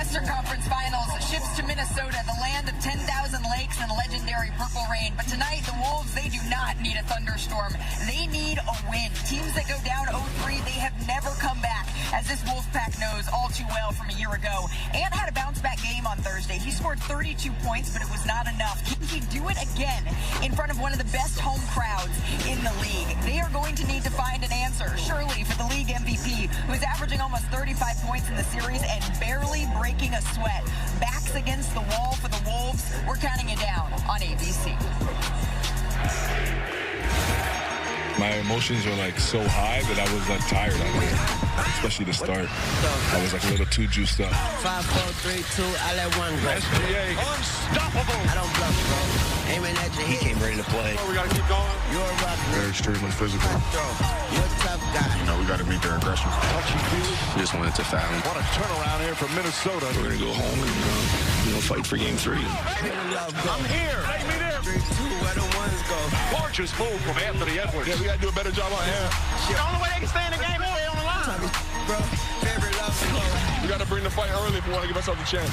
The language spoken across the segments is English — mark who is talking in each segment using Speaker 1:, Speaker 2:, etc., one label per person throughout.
Speaker 1: Western Conference Finals ships to Minnesota, the land of 10,000 lakes and legendary purple rain. But tonight, the Wolves, they do not need a thunderstorm. They need a win. Teams that go down 0-3, they have never come back, as this Wolfpack knows all too well from a year ago. Ant had a bounce-back game on Thursday. He scored 32 points, but it was not enough. Can he do it again in front of one of the best home crowds in the league? They are going to need to find an answer, surely, for the league MVP, who's averaging almost 35 points in the series and barely breaking a sweat. Backs against the wall for the Wolves. We're counting you down on ABC.
Speaker 2: My emotions were like so high that I was like tired of it, especially the start. I was like a little too juiced up.
Speaker 3: 5, 4, 3, 2, I let one go.
Speaker 4: SGA, unstoppable.
Speaker 3: I don't bluff, bro. Aiming at you.
Speaker 5: He came ready to play.
Speaker 4: Oh, we got to keep going.
Speaker 3: You're a rock.
Speaker 2: Very extremely physical.
Speaker 3: You're a tough guy.
Speaker 2: You know, we got to meet their aggression.
Speaker 5: Just wanted to foul him.
Speaker 4: What a turnaround here for Minnesota.
Speaker 5: We're going to go home and fight for game 3.
Speaker 4: I'm here. Take me there.
Speaker 3: 3, 2, where the ones go.
Speaker 4: Gorgeous move from Anthony Edwards.
Speaker 2: Yeah, we got to do a better job on air.
Speaker 4: The only way they can stay in the game is on the line.
Speaker 3: Bro, favorite love score.
Speaker 2: We got to bring the fight early if we want to give ourselves a chance.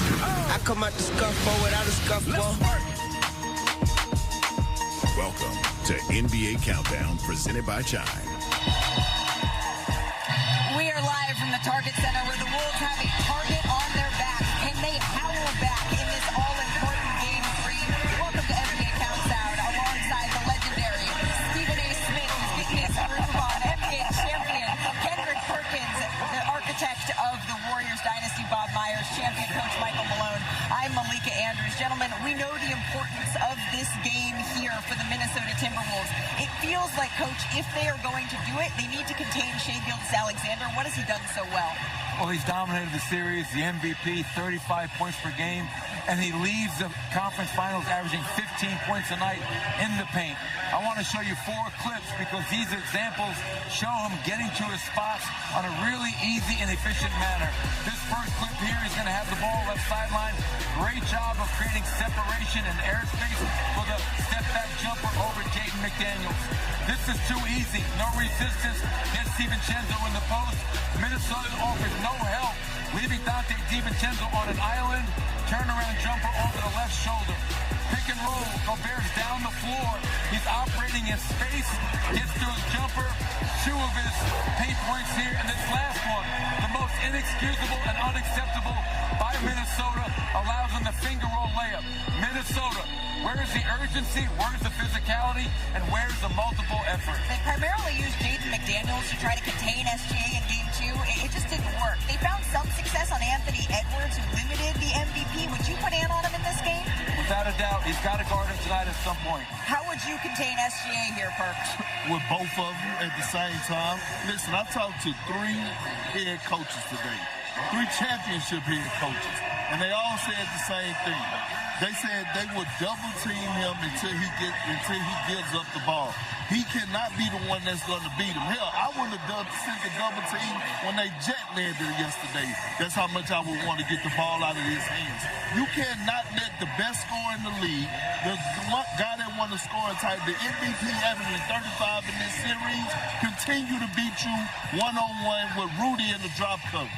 Speaker 3: I come out the scuffball without a scuffball.
Speaker 6: Welcome to NBA Countdown, presented by Chime.
Speaker 1: We are live from the Target Center where the Wolves have a target on their back. Can they howl back in this all-important Game 3? Welcome to NBA Countdown alongside the legendary Stephen A. Smith, who's getting his groove on, NBA champion Kendrick Perkins, the architect of the Warriors dynasty, Bob Myers, champion coach Michael Malone. I'm Malika Andrews. Gentlemen, we know the importance of this game here for the Minnesota Timberwolves. It feels like, Coach, if they are going to do it, they need to contain Shai Gilgeous-Alexander. What has he done so well?
Speaker 7: Well, he's dominated the series, the MVP, 35 points per game, and he leaves the conference finals averaging 15 points a night in the paint. I want to show you 4 clips because these examples show him getting to his spots on a really easy and efficient manner. This first clip here, he's going to have the ball left sideline. Great job of creating separation and airspace for the step-back jumper over Jaden McDaniels. This is too easy. No resistance. Gets DiVincenzo in the post. Minnesota offers no help, leaving Dante DiVincenzo on an island. Turnaround jumper over the left shoulder. Pick and roll. Gobert's down the floor. He's operating in space. Gets to his jumper. 2 of his paint points here. And this last one, the most inexcusable and unacceptable by Minnesota, allows him the finger roll layup. Minnesota, where is the urgency? Where's the physicality? And where's the multiple effort?
Speaker 1: They primarily used Jaden McDaniels to try to contain SGA in Game 2. It just didn't work. They found some success on Anthony Edwards, who limited the MVP. Would you put Ant on him in this game?
Speaker 7: Without a doubt, he's got to guard him tonight at some point.
Speaker 1: How would you contain SGA here, Perks?
Speaker 8: With both of them at the same time. Listen, I talked to 3 head coaches today, 3 championship head coaches, and they all said the same thing. They said they would double team him until he gives up the ball. He cannot be the one that's going to beat him. Hell, I wouldn't have sent the double team when they jet landed yesterday. That's how much I would want to get the ball out of his hands. You cannot let the best scorer in the league, the guy that won the scoring title, the MVP averaging 35 in this series, continue to beat you one-on-one with Rudy in the drop cover.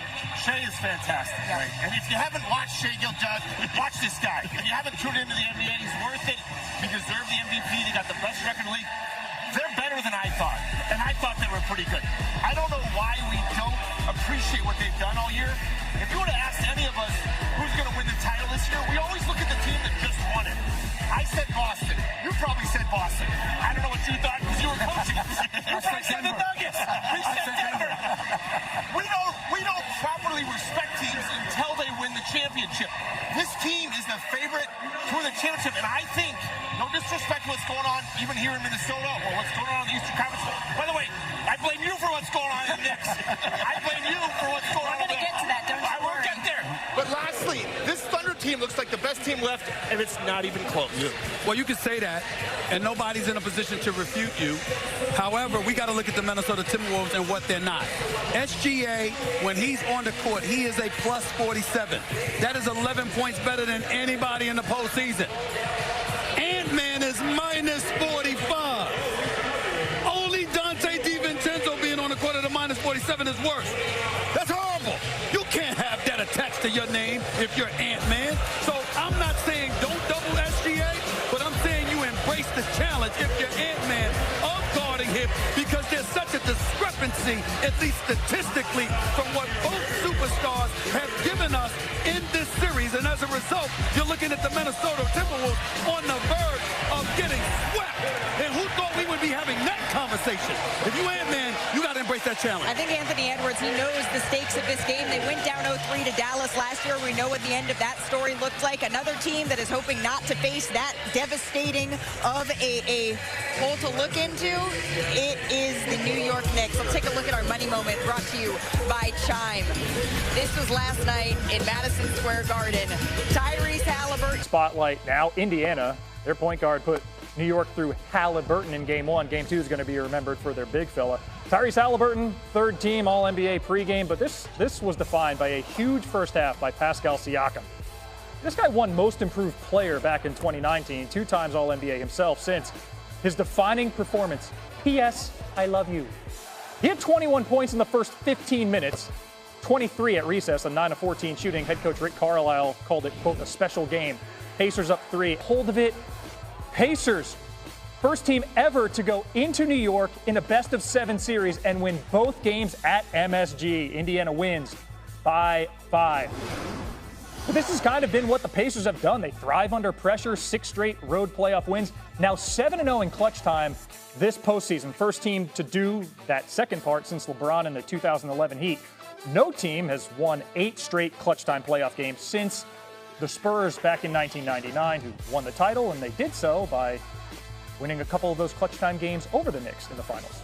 Speaker 9: Shai is fantastic, right? And if you haven't watched Shai Gilgeous, watch this guy. If you haven't tuned into the NBA, he's worth it. He deserved the MVP. They got the best record in the league. They're better than I thought, and I thought they were pretty good. I don't know why we don't appreciate what they've done all year. If you would have asked any of us who's going to win the title this year, we always look at the team that just won it. I said Boston. You probably said Boston. I don't know what you thought because you were coaching. You said the Nuggets. We said Denver. We don't properly respect teams until they win the championship. This team is the favorite for the championship, and I think, no disrespect to what's going on even here in Minnesota or what's going on in the Eastern Conference. By the way, I blame you for what's going on in the Knicks. I blame you for what's going on.
Speaker 1: We're going to get to that, don't you worry.
Speaker 9: I will get there. But lastly, this Thunder team looks like the best team left, and it's not even close.
Speaker 10: Well, you can say that, and nobody's in a position to refute you. However, we got to look at the Minnesota Timberwolves and what they're not. SGA, when he's on the court, he is a plus 47. That is 11 points better than anybody in the postseason. Ant-Man is minus 45. Only Dante DiVincenzo being on the court at a minus 47 is worse. That's horrible. You can't have that attached next to your name if you're Ant-Man. So I'm not saying don't double SGA, but I'm saying you embrace the challenge if you're Ant-Man of guarding him, because there's such a discrepancy, at least statistically, from what both superstars have given us in this series. And as a result, you're looking at the Minnesota Timberwolves on the verge of getting swept. And who thought we would be having that conversation? If you Ant-Man, you got to embrace that challenge.
Speaker 1: I think Anthony Edwards, he knows the stakes of this game. They went down 0-3 to Dallas last year. We know what the end of that story looked like. Another team that is hoping not to face that devastating of a hole to look into. It is the New York Knicks. Let's take a look at our money moment brought to you by Chime. This was last night in Madison Square Garden. Tyrese Halliburton.
Speaker 11: Spotlight now. Indiana, their point guard put New York through Halliburton in Game 1. Game 2 is going to be remembered for their big fella. Tyrese Halliburton, third team All-NBA pregame, but this was defined by a huge first half by Pascal Siakam. This guy won Most Improved Player back in 2019, 2 times All-NBA himself since his defining performance. P.S. I love you. He had 21 points in the first 15 minutes, 23 at recess, a 9-of-14 shooting. Head coach Rick Carlisle called it, quote, a special game. Pacers up 3. Hold of it. Pacers, first team ever to go into New York in a best-of-7 series and win both games at MSG. Indiana wins by 5. But this has kind of been what the Pacers have done. They thrive under pressure, 6 straight road playoff wins. Now 7-0 in clutch time this postseason. First team to do that second part since LeBron in the 2011 Heat. No team has won 8 straight clutch time playoff games since the Spurs back in 1999, who won the title, and they did so by winning a couple of those clutch time games over the Knicks in the finals.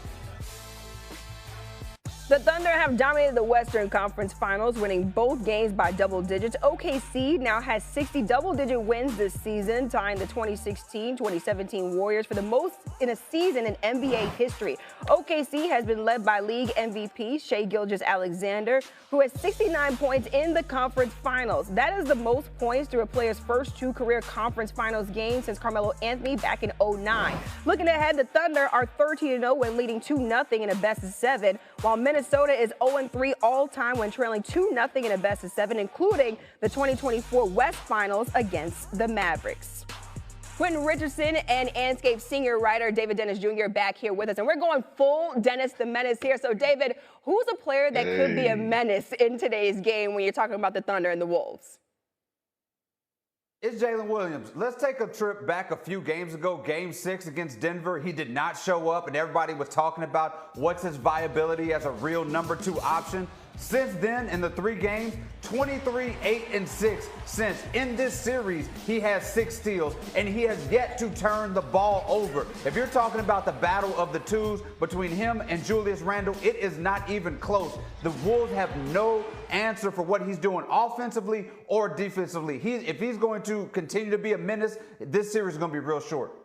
Speaker 12: The Thunder have dominated the Western Conference Finals, winning both games by double digits. OKC now has 60 double-digit wins this season, tying the 2016-2017 Warriors for the most in a season in NBA history. OKC has been led by league MVP Shai Gilgeous-Alexander, who has 69 points in the conference finals. That is the most points through a player's first 2 career conference finals games since Carmelo Anthony back in 2009. Looking ahead, the Thunder are 13-0 when leading 2-0 in a best-of-7, while Minnesota is 0-3 all-time when trailing 2-0 in a best-of-7, including the 2024 West Finals against the Mavericks. Quentin Richardson and Anscape senior writer David Dennis Jr. back here with us, and we're going full Dennis the Menace here. So, David, who's a player that could be a menace in today's game when you're talking about the Thunder and the Wolves?
Speaker 13: It's Jalen Williams. Let's take a trip back a few games ago, Game 6 against Denver. He did not show up, and everybody was talking about what's his viability as a real number 2 option. Since then, in the 3 games, 23, 8, and 6. Since in this series, he has 6 steals, and he has yet to turn the ball over. If you're talking about the battle of the twos between him and Julius Randle, it is not even close. The Wolves have no answer for what he's doing offensively or defensively. If he's going to continue to be a menace, this series is going to be real short.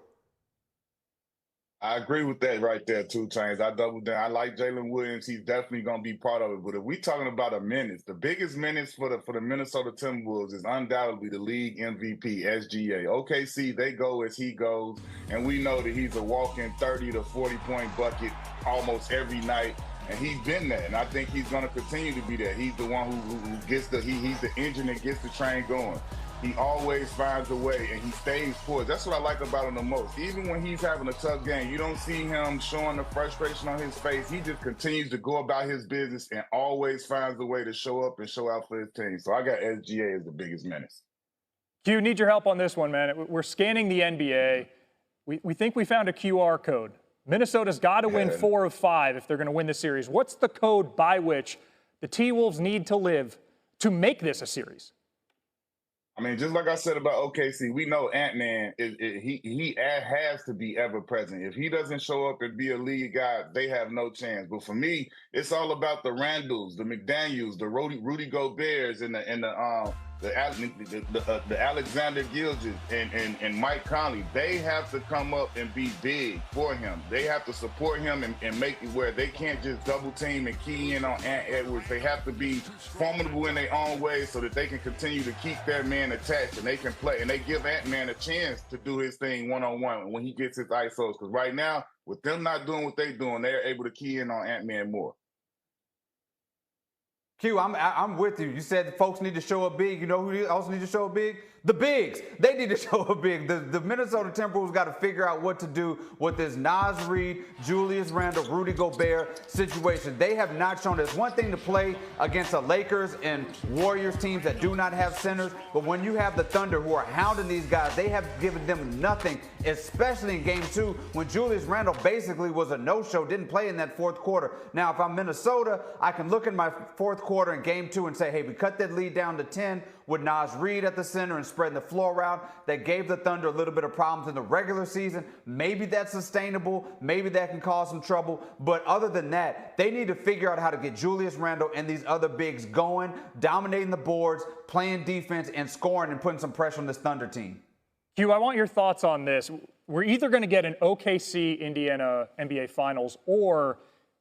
Speaker 14: I agree with that right there, 2 Chainz. I double down. I like Jalen Williams. He's definitely going to be part of it. But if we're talking about a menace, the biggest menace for the Minnesota Timberwolves is undoubtedly the league MVP, SGA. OKC, they go as he goes, and we know that he's a walking 30 to 40-point bucket almost every night. And he's been there, and I think he's going to continue to be there. He's the one who gets he's the engine that gets the train going. He always finds a way, and he stays poised. That's what I like about him the most. Even when he's having a tough game, you don't see him showing the frustration on his face. He just continues to go about his business and always finds a way to show up and show out for his team. So I got SGA as the biggest menace.
Speaker 11: Q, need your help on this one, man. We're scanning the NBA. We think we found a QR code. Minnesota's got to win 4 of 5 if they're going to win the series. What's the code by which the T-Wolves need to live to make this a series?
Speaker 14: I mean, just like I said about OKC, we know Ant-Man, he has to be ever present. If he doesn't show up and be a lead guy, they have no chance. But for me, it's all about the Randalls, the McDaniels, the Rudy Goberts, and the Alexander Gilgeous and Mike Conley. They have to come up and be big for him. They have to support him and make it where they can't just double team and key in on Ant Edwards. They have to be formidable in their own way so that they can continue to keep their man attached and they can play. And they give Ant-Man a chance to do his thing one-on-one when he gets his ISOs. Because right now, with them not doing what they're doing, they're able to key in on Ant-Man more.
Speaker 13: Q, I'm with you. You said folks need to show up big. You know who also need to show up big? The bigs. They need to show up big. The Minnesota Timberwolves got to figure out what to do with this Naz Reid, Julius Randle, Rudy Gobert situation. They have not shown. It's one thing to play against the Lakers and Warriors teams that do not have centers, but when you have the Thunder who are hounding these guys, they have given them nothing, especially in Game 2 when Julius Randle basically was a no-show, didn't play in that fourth quarter. Now, if I'm Minnesota, I can look at my fourth quarter in Game 2 and say, hey, we cut that lead down to 10 with Naz Reid at the center and spreading the floor out. That gave the Thunder a little bit of problems in the regular season. Maybe that's sustainable. Maybe that can cause some trouble. But other than that, they need to figure out how to get Julius Randle and these other bigs going, dominating the boards, playing defense, and scoring and putting some pressure on this Thunder team.
Speaker 11: Hugh, I want your thoughts on this. We're either going to get an OKC Indiana NBA Finals, or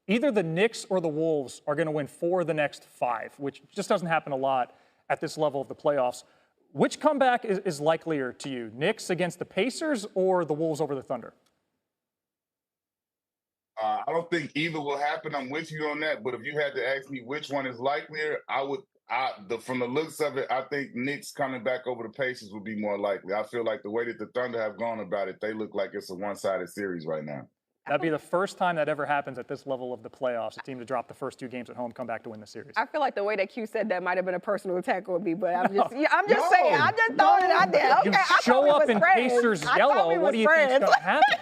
Speaker 11: either the Knicks or the Wolves are going to win 4 of the next 5, which just doesn't happen a lot at this level of the playoffs. Which comeback is likelier to you? Knicks against the Pacers or the Wolves over the Thunder?
Speaker 14: I don't think either will happen. I'm with you on that. But if you had to ask me which one is likelier, from the looks of it, I think Knicks coming back over the Pacers would be more likely. I feel like the way that the Thunder have gone about it, they look like it's a one-sided series right now.
Speaker 11: That'd be the first time that ever happens at this level of the playoffs, a team to drop the first 2 games at home, come back to win the series.
Speaker 12: I feel like the way that Q said that might have been a personal attack on me, but I'm just saying. I'm just throwing it out there. Okay,
Speaker 11: you show up in Pacers yellow. What do you think's going to happen?